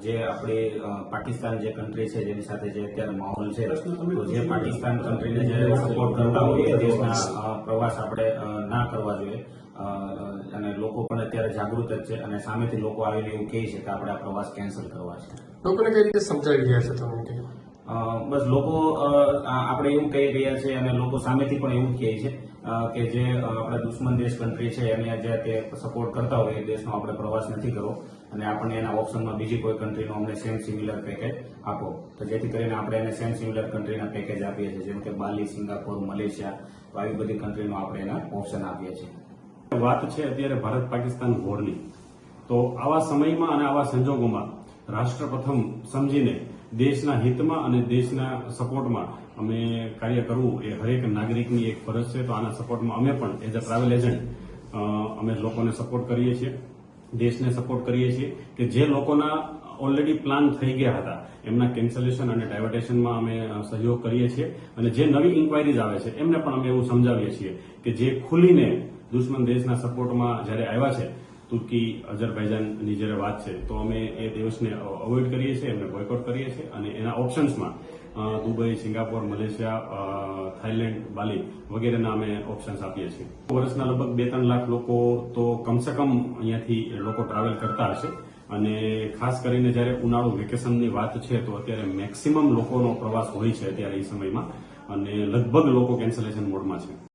જે આપણી પાકિસ્તાન જે કન્ટ્રી છે જેની સાથે જે અત્યારે માહોલ છે, તો જે પાકિસ્તાન કન્ટ્રીને જે સપોર્ટ કરતા હોય એ દેશના પ્રવાસ આપણે ના કરવા જોઈએ. અને લોકો પણ અત્યારે જાગૃત જ છે અને સામેથી લોકો આવીને એવું કહે છે કે આપણે આ પ્રવાસ કેન્સલ કરવા છે. લોકોને કઈ રીતે સમજાવી રહ્યા છે તમે? બસ લોકો આપણે એવું કહી રહ્યા છે અને લોકો સામેથી પણ એવું કહે છે કે જે આપણા દુશ્મન દેશ કન્ટ્રી છે એને જે તે સપોર્ટ કરતા હોય એ દેશનો આપણે પ્રવાસ નથી કરવો અને આપણને એના ઓપ્શનમાં બીજી કોઈ કન્ટ્રીનો અમને સેમ સિમિલર પેકેજ આપો, તો જેથી કરીને આપણે એને સેમ સિમિલર કન્ટ્રીના પેકેજ આપીએ છીએ, જેમ કે બાલી, સિંગાપોર, મલેશિયા, તો આવી બધી કન્ટ્રીનો આપણે એના ઓપ્શન આપીએ છીએ. વાત છે અત્યારે ભારત પાકિસ્તાન વોરની, તો આવા સમયમાં અને આવા સંજોગોમાં રાષ્ટ્ર પ્રથમ સમજીને દેશના હિતમાં અને દેશના સપોર્ટમાં અમે કાર્ય કરવું એ હરેક નાગરિકની એક ફરજ છે. તો આના સપોર્ટમાં અમે પણ એઝ અ ટ્રાવેલ એજન્ટ અમે લોકોને સપોર્ટ કરીએ છીએ, દેશને સપોર્ટ કરીએ છીએ કે જે લોકોના ઓલરેડી પ્લાન થઈ ગયા હતા એમના કેન્સલેશન અને ડાયવર્ટેશનમાં અમે સહયોગ કરીએ છીએ અને જે નવી ઇન્ક્વાયરીઝ આવે છે એમને પણ અમે એવું સમજાવીએ છીએ કે જે ખુલીને દુશ્મન દેશના સપોર્ટમાં જ્યારે આવ્યા છે, તુર્કી, અઝરબૈજાનની જ્યારે વાત છે, તો અમે એ દેશને અવોઇડ કરીએ છીએ, એમને બોયકોટ કરીએ છીએ અને એના ઓપ્શન્સમાં દુબઈ, સિંગાપોર, મલેશિયા, થાઈલેન્ડ, બાલી વગેરેના અમે ઓપ્શન્સ આપીએ છીએ. વર્ષના લગભગ 2-3 લાખ લોકો તો કમસે કમ અહીંયાથી લોકો ટ્રાવેલ કરતા હશે અને ખાસ કરીને જ્યારે ઉનાળુ વેકેશનની વાત છે તો અત્યારે મેક્સિમમ લોકોનો પ્રવાસ હોય છે અત્યારે એ સમયમાં અને લગભગ લોકો કેન્સલેશન મોડમાં છે.